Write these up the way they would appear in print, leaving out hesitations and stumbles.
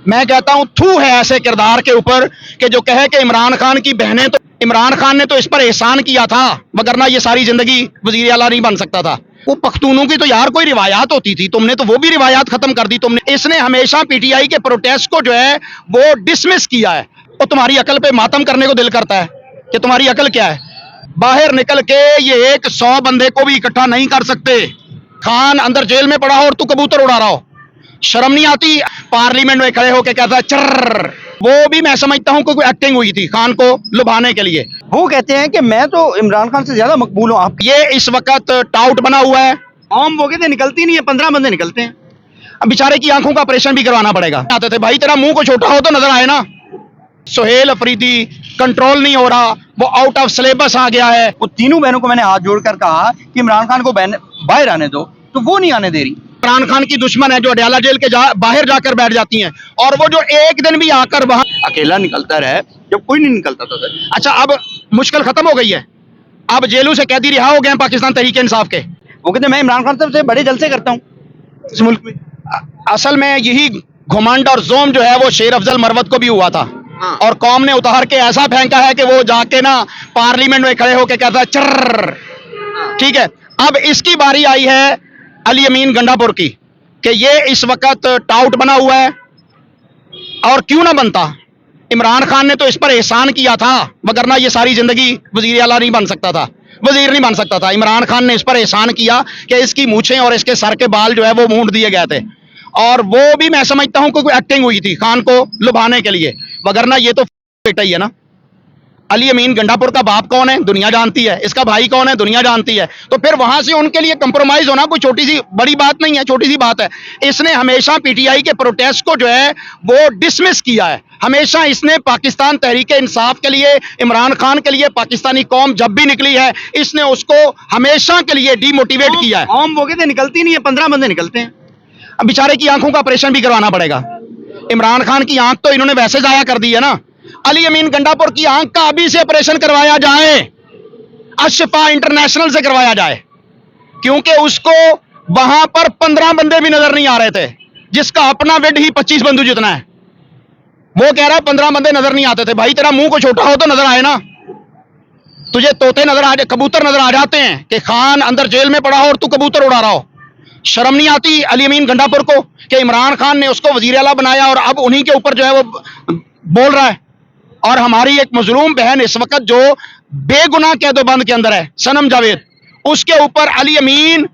मैं कहता हूं थू है ऐसे किरदार के ऊपर कि जो कहे कि इमरान खान की बहनें, तो इमरान खान ने तो इस पर एहसान किया था, वगरना ये सारी जिंदगी वजीर आला नहीं बन सकता था। वो पख्तूनों की तो यार कोई रिवायात होती थी, तुमने तो वो भी रिवायात खत्म कर दी तुमने। इसने हमेशा पीटीआई के प्रोटेस्ट को जो है वो डिसमिस किया है। तो तुम्हारी अकल पे मातम करने को दिल करता है कि तुम्हारी अकल क्या है। बाहर निकल के ये 100 बंदे को भी इकट्ठा नहीं कर सकते। खान अंदर जेल में पड़ा हो और तू कबूतर उड़ा रहा हो, शर्म नहीं आती। पार्लियामेंट में खड़े होकर कहता है चर्र, वो भी मैं समझता हूं कोई एक्टिंग हुई थी खान को लुभाने के लिए। वो कहते हैं कि मैं तो इमरान खान से ज्यादा मकबूल हूँ। आप ये इस वक्त टाउट बना हुआ है। आम वो कहते निकलती नहीं है, 15 बंदे निकलते हैं। अब बेचारे की आंखों का ऑपरेशन भी करवाना पड़ेगा। आते थे भाई, तेरा मुंह को छोटा हो तो नजर आए ना। सुहेल अफरीदी कंट्रोल नहीं हो रहा, वो आउट ऑफ सिलेबस आ गया है। वो तीनों बहनों को मैंने हाथ जोड़कर कहा कि इमरान खान को बाहर आने दो, तो वो नहीं आने दे रही। इमरान खान की दुश्मन है जो अडयाला जेल के बाहर जाकर बैठ जाती हैं, और वो जो एक दिन भी आकर वहां अकेला निकलता रहे जब कोई नहीं निकलता था सर। अच्छा, अब मुश्किल खत्म हो गई है। अब जेलों से कैदी रिहा हो गए हैं पाकिस्तान तहरीक इंसाफ के। वो कहते मैं इमरान खान साहब से बड़े जलसे करता हूँ इस मुल्क में। असल में यही घुमंड और जोम जो है वो शेर अफजल मरवत को भी हुआ था। हाँ। और कौम ने उतार के ऐसा फेंका है कि वो जाके ना पार्लियामेंट में खड़े होके कहता है चर्र। ठीक है, अब इसकी बारी आई है अली अमीन गंडापुर की कि ये इस वक्त टाउट बना हुआ है। और क्यों ना बनता, इमरान खान ने तो इस पर एहसान किया था, वगरना ये सारी जिंदगी वजीर आला नहीं बन सकता था, वजीर नहीं बन सकता था। इमरान खान ने इस पर एहसान किया कि इसकी मूछें और इसके सर के बाल जो है वो मूंड दिए गए थे, और वो भी मैं समझता हूं कोई एक्टिंग हुई थी खान को लुभाने के लिए, वगरना ये तो बेटा ही है ना। अली अमीन गंडापुर का बाप कौन है दुनिया जानती है, इसका भाई कौन है दुनिया जानती है। तो फिर वहां से उनके लिए कंप्रोमाइज होना कोई छोटी सी बड़ी बात नहीं है, छोटी सी बात है। इसने हमेशा पीटीआई के प्रोटेस्ट को जो है वो डिसमिस किया है। हमेशा इसने पाकिस्तान तहरीक इंसाफ के लिए, इमरान खान के लिए, पाकिस्तानी कौम जब भी निकली है इसने उसको हमेशा के लिए डीमोटिवेट किया है। आम वो कहते निकलती नहीं है, 15 बंदे निकलते हैं। अब बेचारे की आंखों का ऑपरेशन भी करवाना पड़ेगा। इमरान खान की आंख तो इन्होंने वैसे जाया कर दी है ना। अली अमीन गंडापुर की आंख का अभी से ऑपरेशन करवाया जाए, अशफा इंटरनेशनल से करवाया जाए, क्योंकि उसको वहां पर 15 बंदे भी नजर नहीं आ रहे थे, जिसका अपना वेट ही 25 बंदू जितना है। वो कह रहा है 15 बंदे नजर नहीं आते थे। भाई तेरा मुंह को छोटा हो तो नजर आए ना। तुझे तोते नजर आ जाए, कबूतर नजर आ जाते हैं कि खान अंदर जेल में पड़ा हो और तू कबूतर उड़ा रहा हो। शर्म नहीं आती अली अमीन गंडापुर को कि इमरान खान ने उसको वजीर आला बनाया और अब उन्हीं के ऊपर जो है वो बोल रहा है। और हमारी एक मजलूम बहन इस वक्त जो बेगुनाह कैदोबंद के अंदर है, सनम जावेद, उसके ऊपर अली अमीन,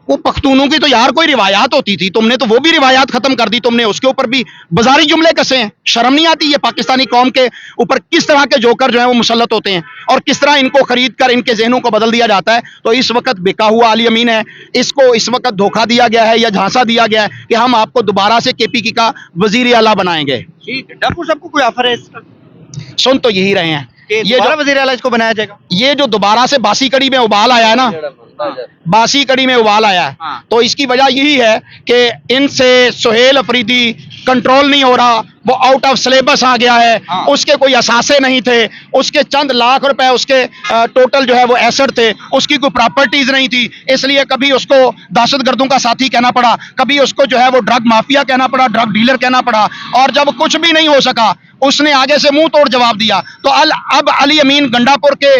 वो पख्तूनों की तो यार कोई रिवायात होती थी, तुमने तो वो भी रिवायात खत्म कर दी। तुमने उसके ऊपर भी बाजारी जुमले कसे हैं। शर्म नहीं आती ये पाकिस्तानी कौम के ऊपर किस तरह के जोकर जो है वो मुसल्लत होते हैं और किस तरह इनको खरीद कर इनके जहनों को बदल दिया जाता है। तो इस वक्त बिका हुआ अली अमीन है, इसको इस वक्त धोखा दिया गया है या झांसा दिया गया है कि हम आपको दोबारा से केपीकी का वजीर आला बनाएंगे। डब्बू सबको कोई ऑफर है इसका? सुन तो यही रहे हैं, ये जो वजीर आला इसको बनाया जाएगा। ये जो दोबारा से बासी कड़ी में उबाल आया है ना, बासी कड़ी में उबाल आया है, तो इसकी वजह यही है कि इनसे सुहेल अफरीदी कंट्रोल नहीं हो रहा, वो आउट ऑफ सिलेबस आ गया है। उसके कोई असासे नहीं थे, उसके चंद लाख रुपए उसके टोटल जो है वो एसेट थे, उसकी कोई प्रॉपर्टीज नहीं थी, इसलिए कभी उसको दहशतगर्दों का साथी कहना पड़ा, कभी उसको जो है वो ड्रग माफिया कहना पड़ा, ड्रग डीलर कहना पड़ा। और जब कुछ भी नहीं हो सका उसने आगे से मुंह तोड़ जवाब दिया। तो अब अली अमीन गंडापुर के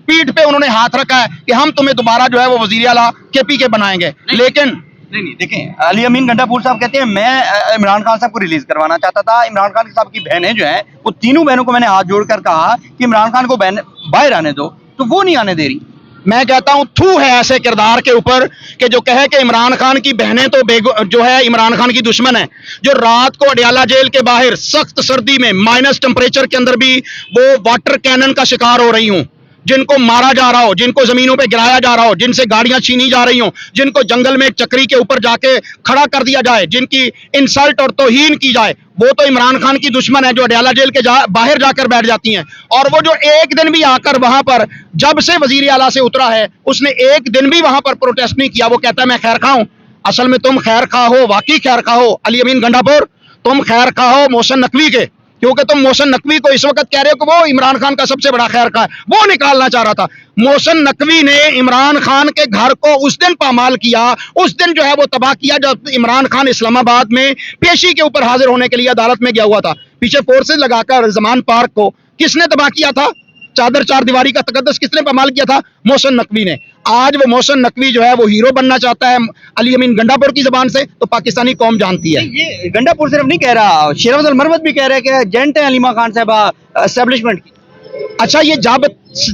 पीठ पे उन्होंने हाथ रखा है कि हम तुम्हें दोबारा जो है वो वजीर आला केपी के बनाएंगे। लेकिन नहीं देखें, अली अमीन गंडापुर साहब कहते हैं मैं इमरान खान साहब को रिलीज करवाना चाहता था। इमरान खान साहब की बहनें जो हैं वो तीनों बहनों को मैंने हाथ जोड़कर कहा कि इमरान खान को बाहर आने दो, तो वो नहीं आने दे रही। मैं कहता हूं थू है ऐसे किरदार के ऊपर कि जो कहे कि इमरान खान की बहनें तो जो है इमरान खान की दुश्मन है, जो रात को अडयाला जेल के बाहर सख्त सर्दी में माइनस टेम्परेचर के अंदर भी वो वाटर कैनन का शिकार हो रही हूं, जिनको मारा जा रहा हो, जिनको जमीनों पे गिराया जा रहा हो, जिनसे गाड़ियां छीनी जा रही हो, जिनको जंगल में चक्री के ऊपर जाके खड़ा कर दिया जाए, जिनकी इंसल्ट और तौहीन की जाए, वो तो इमरान खान की दुश्मन है जो अडयाला जेल के बाहर जाकर बैठ जाती हैं। और वो जो एक दिन भी आकर वहां पर जब से वजीर आला से उतरा है उसने एक दिन भी वहां पर प्रोटेस्ट नहीं किया। वो कहता है मैं खैर खा हूं। असल में तुम खैर खा हो, वाकई खैर खा हो अली अमीन गंडापुर, तुम खैर खा हो मोहसिन नकवी के, क्योंकि तुम मोहसिन नकवी को इस वक्त कह रहे हो कि वो इमरान खान का सबसे बड़ा खैर खा है, वो निकालना चाह रहा था। मोहसिन नकवी ने इमरान खान के घर को उस दिन पामाल किया, उस दिन जो है वो तबाह किया जब इमरान खान इस्लामाबाद में पेशी के ऊपर हाजिर होने के लिए अदालत में गया हुआ था। पीछे फोर्सेज लगाकर जमान पार्क को किसने तबाह किया था? चादर चार दीवारी का तकद्दस किसने पामाल किया था? मोहसिन नकवी ने। आज वो मोहसिन नकवी जो है वो हीरो बनना चाहता है अली अमीन गंडापुर की जबान से, तो पाकिस्तानी कौम जानती है। ये गंडापुर सिर्फ नहीं कह रहा, शेर अफजल मरवत भी कह रहे हैं कि एजेंट है अलीमा खान साहब एस्टेब्लिशमेंट की। अच्छा, ये जब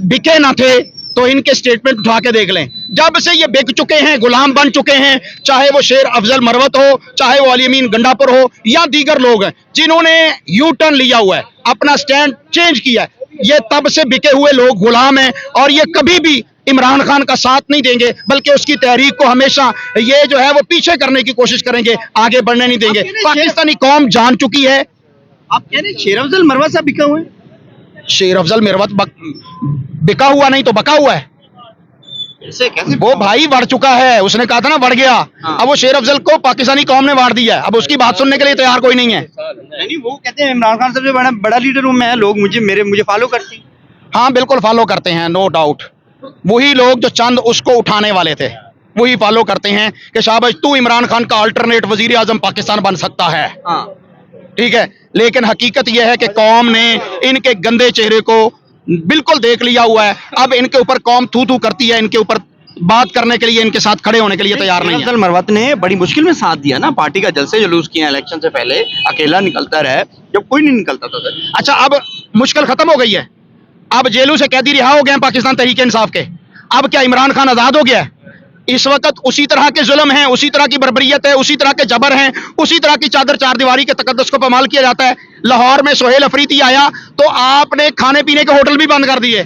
बिके ना थे तो इनके स्टेटमेंट उठा के देख लें। जब से ये बिक चुके हैं, गुलाम बन चुके हैं, चाहे वो शेर अफजल मरवत हो, चाहे वो अली अमीन गंडापुर हो या दीगर लोग हैं जिन्होंने यू टर्न लिया हुआ है, अपना स्टैंड चेंज किया है, ये तब से बिके हुए लोग गुलाम हैं और ये कभी भी इमरान खान का साथ नहीं देंगे, बल्कि उसकी तहरीक को हमेशा ये जो है वो पीछे करने की कोशिश करेंगे, आगे बढ़ने नहीं देंगे। पाकिस्तानी कौम जान चुकी है। आप कह रहे हैं शेर अफजल मरवत साहब बिका हुए हैं? शेर अफजल मरवत बिका हुआ नहीं तो बका हुआ है। कैसे वो भाई बढ़ चुका है, उसने कहा था ना बढ़ गया। अब वो शेर अफजल को पाकिस्तानी कौम ने वार दिया है, अब उसकी बात सुनने के लिए तैयार कोई नहीं है। नहीं, वो कहते हैं इमरान खान सबसे बड़ा लीडर हूं मैं, लोग मुझे फॉलो करते हैं। हाँ बिल्कुल फॉलो करते हैं, नो डाउट। वही लोग जो चंद उसको उठाने वाले थे वही फॉलो करते हैं कि शाबाश तू इमरान खान का अल्टरनेट वजीर आजम पाकिस्तान बन सकता है। ठीक है, लेकिन हकीकत यह है कि कौम ने इनके गंदे चेहरे को बिल्कुल देख लिया हुआ है। अब इनके ऊपर कौम थू थू करती है, इनके ऊपर बात करने के लिए, इनके साथ खड़े होने के लिए तैयार नहीं है। अफजल मरवत ने बड़ी मुश्किल में साथ दिया ना, पार्टी का जलसे जुलूस किया इलेक्शन से पहले, अकेला निकलता रहे जब कोई नहीं निकलता था सर। अच्छा, अब मुश्किल खत्म हो गई है, अब जेलों से कैदी रिहा हो गए हैं पाकिस्तान तहरीक इंसाफ के। अब क्या इमरान खान आजाद हो गया है? इस वक्त उसी तरह के जुल्म हैं, उसी तरह की बर्बरियत है, उसी तरह के जबर हैं, उसी तरह की चादर चार दीवारी के तकद्दस को पामाल किया जाता है। लाहौर में सोहेल अफरीदी आया तो आपने खाने पीने के होटल भी बंद कर दिए।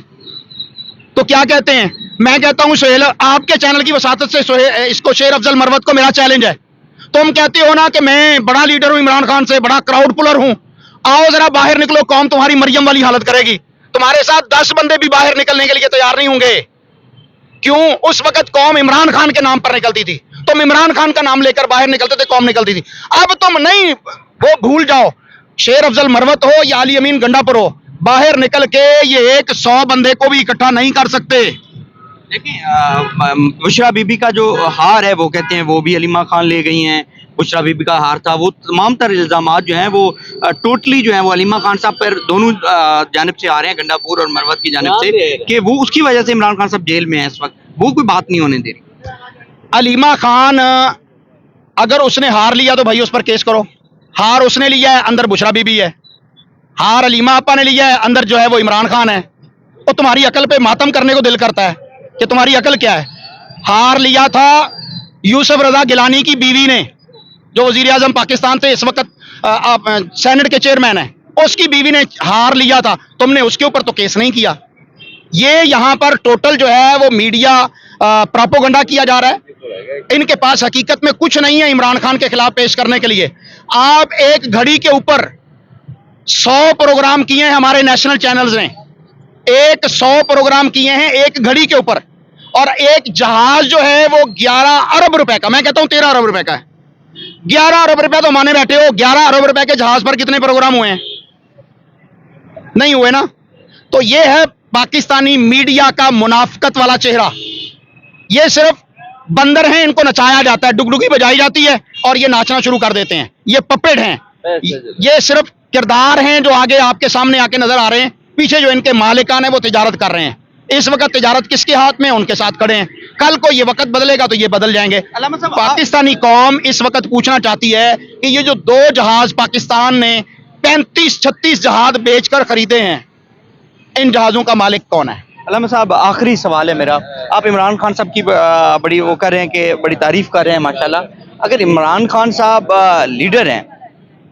तो क्या कहते हैं? मैं कहता हूं सोहेल, आपके चैनल की वसातत से इसको शेर अफजल मरवत को मेरा चैलेंज है। तुम कहते हो ना कि मैं बड़ा लीडर हूं इमरान खान से, बड़ा क्राउड पुलर हूं, आओ जरा बाहर निकलो, कौम तुम्हारी मरियम वाली हालत करेगी। तुम्हारे साथ 10 बंदे भी बाहर निकलने के लिए तैयार नहीं होंगे। क्यों? उस वक्त कौम इमरान खान के नाम पर निकलती थी, तुम इमरान खान का नाम लेकर बाहर निकलते थे, कौम निकलती थी। अब तुम नहीं, वो भूल जाओ, शेर अफजल मरवत हो या अली अमीन गंडापुर हो, बाहर निकल के ये 100 बंदे को भी इकट्ठा नहीं कर सकते। देखिए, बुशरा बीबी का जो हार है वो कहते हैं वो भी अलीमा खान ले गई हैं। बुशरा बीबी का हार था, वो तमाम तर इल्जामात जो हैं वो टोटली जो हैं वो अलीमा खान साहब पर दोनों जानिब से आ रहे हैं, गंडापुर और मरवत की जानिब से, कि वो उसकी वजह से इमरान खान साहब जेल में है इस वक्त, वो कोई बात नहीं होने दे रही। अलीमा खान अगर उसने हार लिया तो भाई उस पर केस करो। हार उसने लिया है, अंदर बुशरा बीबी है। हार अलीमा आपा ने लिया है, अंदर जो है वो इमरान खान है। तो तुम्हारी अकल पे मातम करने को दिल करता है कि तुम्हारी अकल क्या है। हार लिया था यूसुफ रजा गिलानी की बीवी ने, जो वजीर आजम पाकिस्तान थे, इस वक्त सेनेट के चेयरमैन है, उसकी बीवी ने हार लिया था, तुमने उसके ऊपर तो केस नहीं किया। ये यहां पर टोटल जो है वो मीडिया प्रोपेगेंडा किया जा रहा है। इनके पास हकीकत में कुछ नहीं है इमरान खान के खिलाफ पेश करने के लिए। आप एक घड़ी के ऊपर 100 प्रोग्राम किए हैं हमारे नेशनल चैनल्स ने, 100 प्रोग्राम किए हैं एक घड़ी के ऊपर, और एक जहाज जो है वो 11 अरब रुपए का, मैं कहता हूं 13 अरब रुपए का है। 11 अरब रुपए तो माने बैठे हो, 11 अरब रुपए के जहाज पर कितने प्रोग्राम हुए हैं? नहीं हुए ना। तो ये है पाकिस्तानी मीडिया का मुनाफिकत वाला चेहरा। ये सिर्फ बंदर हैं, इनको नचाया जाता है, डुगडुगी बजाई जाती है और ये नाचना शुरू कर देते हैं। ये पपेट हैं, ये सिर्फ किरदार हैं जो आगे आपके सामने आके नजर आ रहे हैं। पीछे जो इनके मालिकान है वो तिजारत कर रहे हैं। इस वक्त तिजारत किसके हाथ में? उनके साथ खड़े हैं। कल को ये वक्त बदलेगा तो ये बदल जाएंगे। पाकिस्तानी कौम इस वक्त पूछना चाहती है कि ये जो 2 जहाज पाकिस्तान ने 35-36 जहाज बेचकर खरीदे हैं, इन जहाजों का मालिक कौन है? अल्लामा साहब, आखिरी सवाल है मेरा। आप इमरान खान साहब की बड़ी वो कर रहे हैं कि बड़ी तारीफ कर रहे हैं माशाल्लाह। अगर इमरान खान साहब लीडर हैं,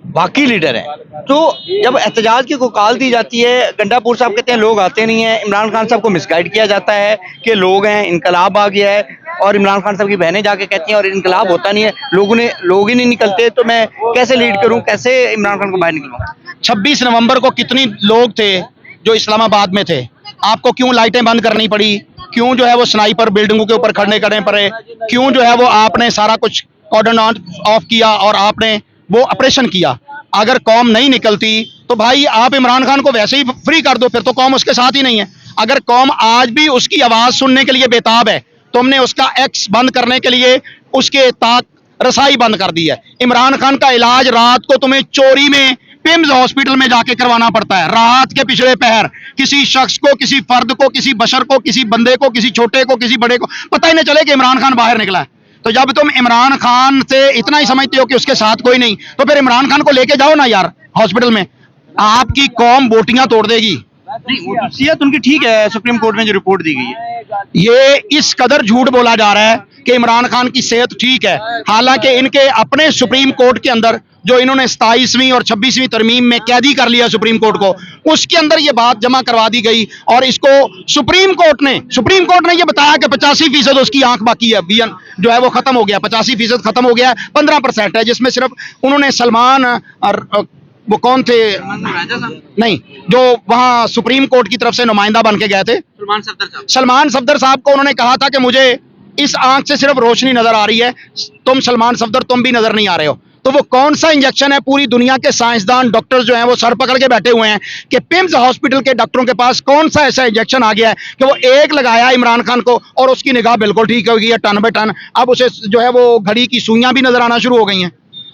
बाकी लीडर हैं, तो जब एहतजाज की को कॉल दी जाती है, गंडापुर साहब कहते हैं लोग आते नहीं हैं, इमरान खान साहब को मिसगाइड किया जाता है कि लोग हैं, इनकलाब आ गया है, और इमरान खान साहब की बहनें जाके कहती हैं और इनकलाब होता नहीं है, लोग ही नहीं निकलते, तो मैं कैसे लीड करूं, कैसे इमरान खान को बाहर निकलवाऊं? 26 नवंबर को कितनी लोग थे जो इस्लामाबाद में थे? आपको क्यों लाइटें बंद करनी पड़ी? क्यों जो है वो स्नाइपर बिल्डिंगों के ऊपर खड़े करने पड़े? क्यों जो है वो आपने सारा कुछ कॉर्डन ऑफ किया और आपने वो ऑपरेशन किया? अगर कौम नहीं निकलती तो भाई आप इमरान खान को वैसे ही फ्री कर दो, फिर तो कौम उसके साथ ही नहीं है। अगर कौम आज भी उसकी आवाज सुनने के लिए बेताब है, तुमने उसका एक्स बंद करने के लिए उसके ताक रसाई बंद कर दी है। इमरान खान का इलाज रात को तुम्हें चोरी में पिम्स हॉस्पिटल में जाके करवाना पड़ता है, रात के पिछले पहर। किसी शख्स को, किसी फर्द को, किसी बशर को, किसी बंदे को, किसी छोटे को, किसी बड़े को पता ही नहीं चले कि इमरान खान बाहर निकला है। तो जब तुम इमरान खान से इतना ही समझते हो कि उसके साथ कोई नहीं, तो फिर इमरान खान को लेके जाओ ना यार हॉस्पिटल में, आपकी कौम बोटियां तोड़ देगी। सेहत उनकी ठीक है, सुप्रीम कोर्ट में जो रिपोर्ट दी गई है। ये इस कदर झूठ बोला जा रहा है कि इमरान खान की सेहत ठीक है, हालांकि इनके अपने सुप्रीम कोर्ट के अंदर जो इन्होंने 27वीं और 26वीं तरमीम में कैदी कर लिया सुप्रीम कोर्ट को, उसके अंदर ये बात जमा करवा दी गई और इसको सुप्रीम कोर्ट ने ये बताया कि 85% उसकी आंख बाकी है, विजन जो है वो खत्म हो गया, 85% खत्म हो गया, 15% है, जिसमें सिर्फ उन्होंने सलमान और वो कौन थे, नहीं, जो वहां सुप्रीम कोर्ट की तरफ से नुमाइंदा बन के गए थे, सलमान सफदर साहब को उन्होंने कहा था कि मुझे इस आंख से सिर्फ रोशनी नजर आ रही है, तुम सलमान सफदर तुम भी नजर नहीं आ रहे हो। तो वो कौन सा इंजेक्शन है, पूरी दुनिया के साइंसदान डॉक्टर्स जो हैं वो सर पकड़ के बैठे हुए हैं कि पिम्स हॉस्पिटल के डॉक्टरों के पास कौन सा ऐसा इंजेक्शन आ गया है कि वो एक लगाया इमरान खान को और उसकी निगाह बिल्कुल ठीक हो गई है, टन बाय टन। अब उसे जो है वो घड़ी की सुइयां भी नजर आना शुरू हो गई हैं।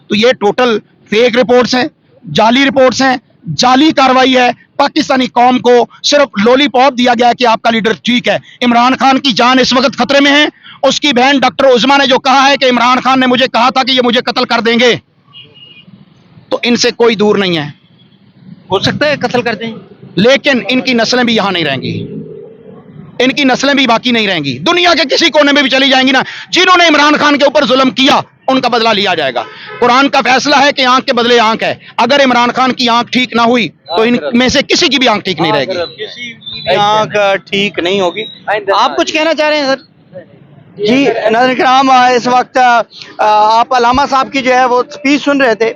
तो ये टोटल फेक रिपोर्ट्स हैं, जाली रिपोर्ट्स हैं, जाली कार्रवाई है। पाकिस्तानी कौम को सिर्फ लॉलीपॉप दिया गया कि आपका लीडर ठीक है। इमरान खान की जान इस वक्त खतरे में है। उसकी बहन डॉक्टर उज़मा ने जो कहा है कि इमरान खान ने मुझे कहा था कि ये मुझे कत्ल कर देंगे, तो इनसे कोई दूर नहीं है, हो सकता है कत्ल कर दें, लेकिन इनकी नस्लें भी यहां नहीं रहेंगी, इनकी नस्लें भी बाकी नहीं रहेंगी, दुनिया के किसी कोने में भी चली जाएंगी ना। जिन्होंने इमरान खान के ऊपर जुल्म किया उनका बदला लिया जाएगा। कुरान का फैसला है कि आंख के बदले आंख है। अगर इमरान खान की आंख ठीक ना हुई तो इनमें से किसी की भी आंख ठीक नहीं रहेगी, किसी की भी आंख ठीक नहीं होगी। आप कुछ कहना चाह रहे हैं सर? जी नाज़रीन किराम, इस वक्त आप अलामा साहब की जो है वो स्पीच सुन रहे थे।